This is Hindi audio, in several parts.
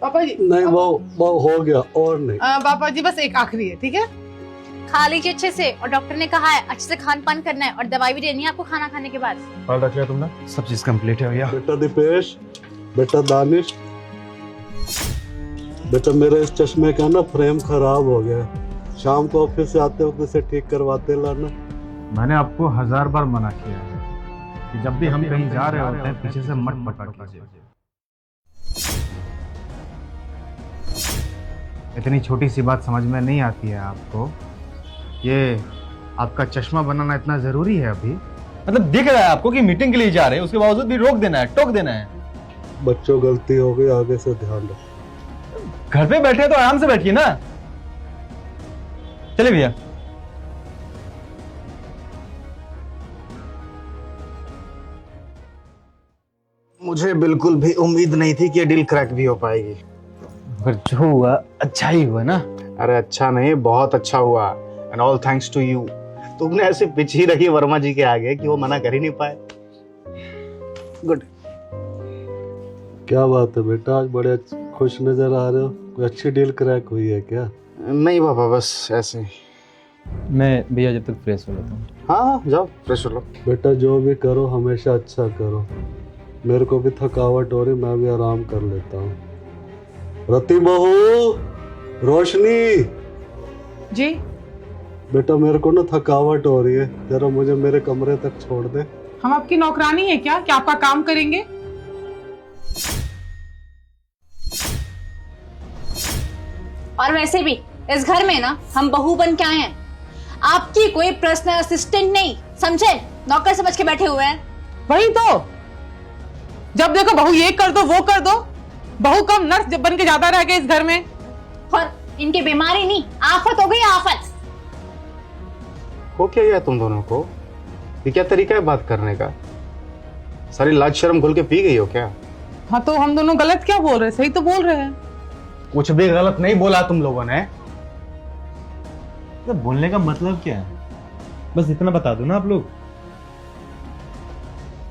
पापा जी नहीं वो हो गया और नहीं। पापा जी बस एक आखिरी है, ठीक है? खा लीजिए अच्छे से, और डॉक्टर ने कहा है अच्छे से खान पान करना है और दवाई भी देनी है आपको खाना खाने के बाद। ख्याल रख लिया तुमने? सब चीज कंप्लीट है भैया। बेटा दीपेश, बेटा दानिश, बेटा मेरे इस चश्मे का ना फ्रेम खराब हो गया है, शाम को ऑफिस से आते वक्त इसे ठीक करवाते लाना। मैंने आपको 1000 बार मना किया है कि जब भी हम कहीं जा रहे होते हैं पीछे से मत पटक कीजिए। इतनी छोटी सी बात समझ में नहीं आती है आपको? ये आपका चश्मा बनाना इतना जरूरी है अभी? मतलब दिख रहा है आपको कि मीटिंग के लिए जा रहे हैं, उसके बावजूद भी रोक देना है, टोक देना है। बच्चों गलती हो गई, आगे से ध्यान रखो। घर पे बैठे तो आराम से बैठिए ना। चलिए भैया। मुझे बिल्कुल भी उम्मीद नहीं थी कि ये डील क्रैक भी हो पाएगी। पर जो हुआ अच्छा ही हुआ ना। अरे अच्छा नहीं, बहुत अच्छा हुआ, and all thanks to you. तुमने ऐसे पिच ही रखी वर्मा जी के आगे कि वो मना कर ही नहीं पाए। गुड। क्या बात है बेटा, आज बड़े खुश नजर आ रहे हो, कोई अच्छी डील क्रैक हुई है क्या? नहीं पापा, बस ऐसे ही। मैं भैया जब तक फ्रेश हो लेता हूँ। हाँ जाओ फ्रेश हो लो। बेटा जो भी करो हमेशा अच्छा करो, मेरे को भी थकावट हो रही, मैं भी आराम कर लेता हूँ। रति बहू, रोशनी जी बेटा मेरे को ना थकावट हो रही है, जरा मुझे मेरे कमरे तक छोड़ दे। हम आपकी नौकरानी है क्या कि आपका काम करेंगे? और वैसे भी इस घर में ना हम बहू बन के आए हैं, आपकी कोई पर्सनल असिस्टेंट नहीं, समझे? नौकर समझ के बैठे हुए हैं। वही तो, जब देखो बहू ये कर दो वो कर दो, बहू कम नर्स बन के ज्यादा रह गए इस घर में। और इनकी बीमारी नहीं, आफत हो गई आफत। हो क्या गया तुम दोनों को? ये क्या तरीका है बात करने का? सारी लाज शर्म घुल के पी गई हो क्या? हाँ तो हम दोनों गलत क्या बोल रहे हैं? सही तो बोल रहे हैं। कुछ भी गलत नहीं बोला तुम लोगों ने। तो बोलने का मतलब क्या है? बस इतना बता दो ना आप लोग।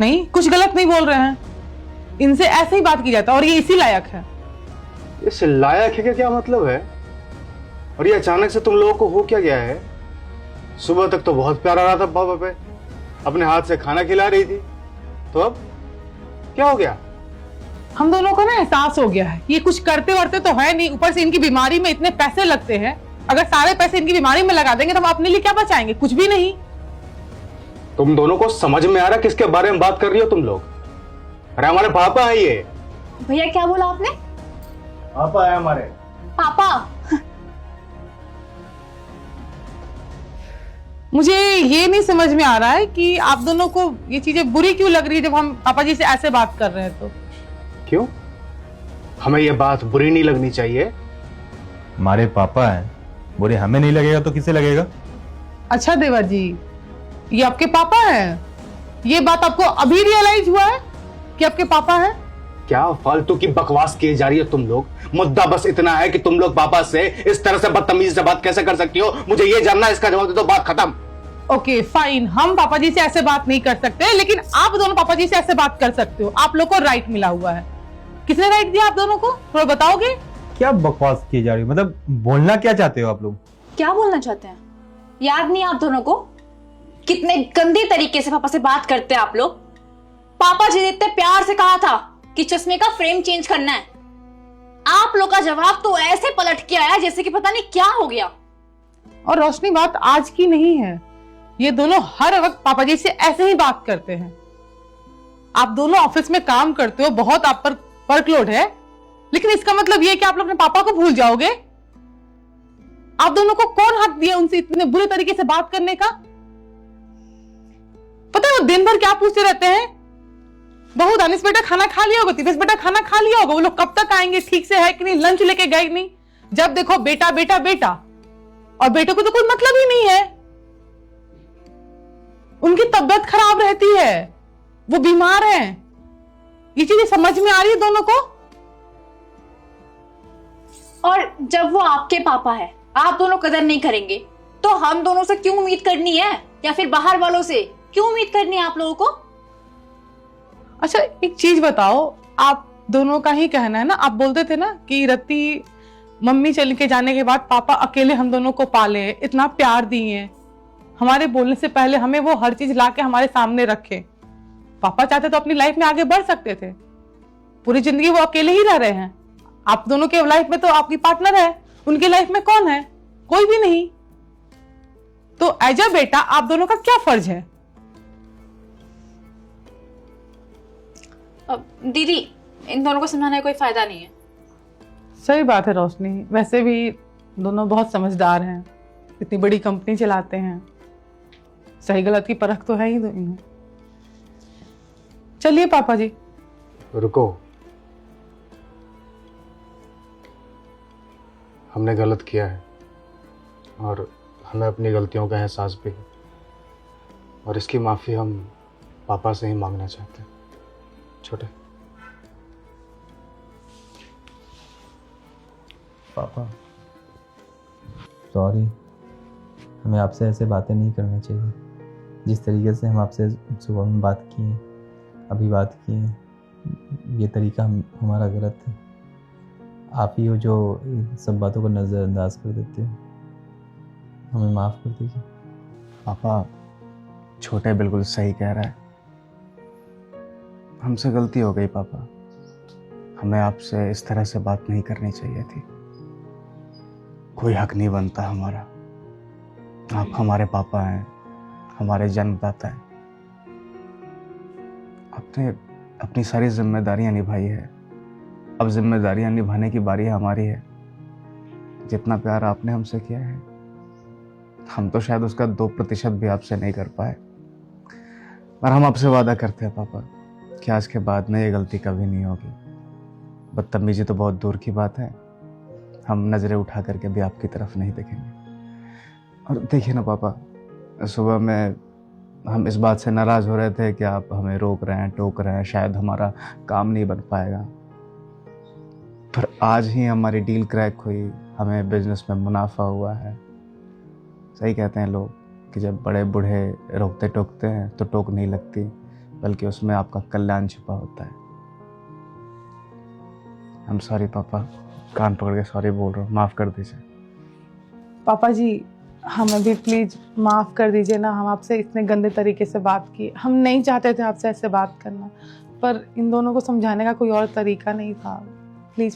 नहीं, कुछ गलत नहीं बोल रहे हैं, इनसे ऐसे ही बात की जाता है और ये इसी लायक है। इस लायक है क्या मतलब है? और ये अचानक से तुम लोगों को हो क्या गया है? सुबह तक तो बहुत प्यार आ रहा था पापा पे, अपने हाथ से खाना खिला रही थी, तो अब क्या हो गया? हम दोनों को ना एहसास हो गया है, ये कुछ करते वरते तो है नहीं, ऊपर से इनकी बीमारी में इतने पैसे लगते हैं। अगर सारे पैसे इनकी बीमारी में लगा देंगे तो हम अपने लिए क्या बचाएंगे? कुछ भी नहीं। तुम दोनों को समझ में आ रहा किसके बारे में बात कर रही हो तुम लोग? अरे हमारे पापा है ये। भैया क्या बोला आपने? पापा है हमारे। पापा? मुझे ये नहीं समझ में आ रहा है कि आप दोनों को ये चीजें बुरी क्यों लग रही है जब हम पापा जी से ऐसे बात कर रहे हैं तो। क्यों? हमें ये बात बुरी नहीं लगनी चाहिए। हमारे पापा हैं, बुरे हमें नहीं लगेगा तो किसे लगेगा? अच्छा देवा जी, ये आपके पापा हैं? ये बात आपको अभी रियलाइज हुआ है कि आपके पापा हैं? क्या फालतू की बकवास किए जा रही है तुम लोग? मुद्दा बस इतना है कि तुम लोग पापा से इस तरह से बदतमीजी से बात कैसे कर सकती हो? मुझे ये जानना है, इसका जवाब दे दो, बात खत्म। ओके फाइन, हम पापा जी से ऐसे बात नहीं कर सकते, लेकिन आप दोनों पापा जी से ऐसे बात कर सकते हो। आप लोग को राइट मिला हुआ है। किसने राइट दिया आप दोनों को, थोड़ा बताओगे? क्या बकवास की जा रही है? मतलब बोलना क्या चाहते हो आप लोग? क्या बोलना चाहते हैं? याद नहीं आप दोनों को कितने गंदे तरीके से पापा से बात करते हैं आप लोग? पापा जी ने इतने प्यार से कहा था कि चश्मे का फ्रेम चेंज करना है, आप लोग का जवाब तो ऐसे पलट के आया जैसे कि पता नहीं क्या हो गया। और रोशनी, बात आज की नहीं है, ये दोनों हर वक्त पापा जी से ऐसे ही बात करते हैं। आप दोनों ऑफिस में काम करते हो, बहुत आप पर वर्कलोड है, लेकिन इसका मतलब ये कि आप लोग अपने पापा को भूल जाओगे? आप दोनों को कौन हक दिया उनसे इतने बुरे तरीके से बात करने का? पता है वो दिन भर क्या पूछते रहते हैं? बहू दानिश बेटा खाना खा लिया होगा, दिपेश बेटा खाना खा लिया होगा, वो लोग कब तक आएंगे, ठीक से है कि नहीं, लंच लेके गए नहीं? जब देखो बेटा बेटा बेटा, और बेटे को तो कोई मतलब ही नहीं है। उनकी तबीयत खराब रहती है, वो बीमार हैं। ये चीजें समझ में आ रही है दोनों को? और जब वो आपके पापा है, आप दोनों कदर नहीं करेंगे तो हम दोनों से क्यों उम्मीद करनी है, या फिर बाहर वालों से क्यों उम्मीद करनी है आप लोगों को? अच्छा एक चीज बताओ, आप दोनों का ही कहना है ना। आप बोलते थे ना कि रति मम्मी चल के जाने के बाद पापा अकेले हम दोनों को पाले, इतना प्यार दिए, हमारे बोलने से पहले हमें वो हर चीज लाके हमारे सामने रखे। पापा चाहते तो अपनी लाइफ में आगे बढ़ सकते थे, पूरी जिंदगी वो अकेले ही रह रहे हैं। आप दोनों के लाइफ में तो आपकी पार्टनर है, उनकी लाइफ में कौन है? कोई भी नहीं। तो एज अ बेटा आप दोनों का क्या फर्ज है? अब दीदी, इन दोनों को समझाने का कोई फायदा नहीं है। सही बात है रोशनी, वैसे भी दोनों बहुत समझदार हैं, इतनी बड़ी कंपनी चलाते हैं, सही गलत की परख तो है ही इन्हें। चलिए पापा जी। रुको, हमने गलत किया है और हमें अपनी गलतियों का एहसास भी है, और इसकी माफ़ी हम पापा से ही मांगना चाहते हैं। छोटे, पापा सॉरी, हमें आपसे ऐसे बातें नहीं करना चाहिए। जिस तरीके से हम आपसे सुबह में बात किए, अभी बात किए, ये तरीका हमारा गलत है। आप ही हो जो इन सब बातों को नज़रअंदाज कर देते हो, हमें माफ़ कर दीजिए। पापा छोटे बिल्कुल सही कह रहा है, हमसे गलती हो गई पापा, हमें आपसे इस तरह से बात नहीं करनी चाहिए थी। कोई हक नहीं बनता हमारा, आप हमारे पापा हैं, हमारे जन्मदाता हैं। आपने अपनी सारी जिम्मेदारियां निभाई है, अब जिम्मेदारियां निभाने की बारी हमारी है। जितना प्यार आपने हमसे किया है, हम तो शायद उसका 2% भी आपसे नहीं कर पाए, पर हम आपसे वादा करते हैं पापा कि आज के बाद में ये गलती कभी नहीं होगी। बदतमीजी तो बहुत दूर की बात है, हम नज़रें उठा करके भी आपकी तरफ नहीं देखेंगे। और देखिए ना पापा, सुबह में हम इस बात से नाराज़ हो रहे थे कि आप हमें रोक रहे हैं, टोक रहे हैं, शायद हमारा काम नहीं बन पाएगा, पर आज ही हमारी डील क्रैक हुई, हमें बिजनेस में मुनाफा हुआ है। सही कहते हैं लोग कि जब बड़े बूढ़े रोकते टोकते हैं तो टोक नहीं लगती, बल्कि उसमें आपका कल्याण छिपा होता है। हम सॉरी पापा, कान पकड़ के सॉरी बोल रहा हूँ, माफ़ कर दीजिए। पापा जी हमें भी प्लीज माफ कर दीजिए ना, हम आपसे इतने गंदे तरीके से बात की, हम नहीं चाहते थे आपसे ऐसे बात करना, पर इन दोनों को समझाने का कोई और तरीका नहीं था। प्लीज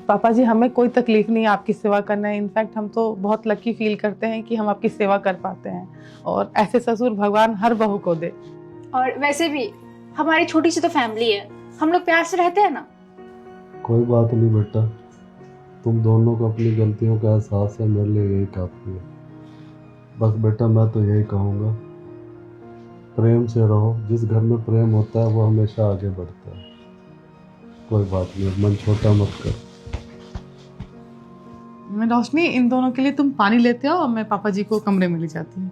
पापा जी हमें कोई तकलीफ नहीं है आपकी सेवा करना है। इनफैक्ट हम तो बहुत लकी फील करते हैं कि हम आपकी सेवा कर पाते हैं, और ऐसे ससुर भगवान हर बहू को दे। और वैसे भी हमारी छोटी सी तो फैमिली है, हम लोग प्यार से रहते हैं ना। कोई बात नहीं बेटा, तुम दोनों को अपनी गलतियों का एहसास है, मेरे लिए यही काफ़ी है। बस बेटा मैं तो यही कहूँगा, प्रेम से रहो। जिस घर में प्रेम होता है वो हमेशा आगे बढ़ता है। कोई बात नहीं, मन छोटा मत कर। मैं रोशनी, इन दोनों के लिए तुम पानी लेते हो और मैं पापा जी को कमरे में ले जाती हूँ।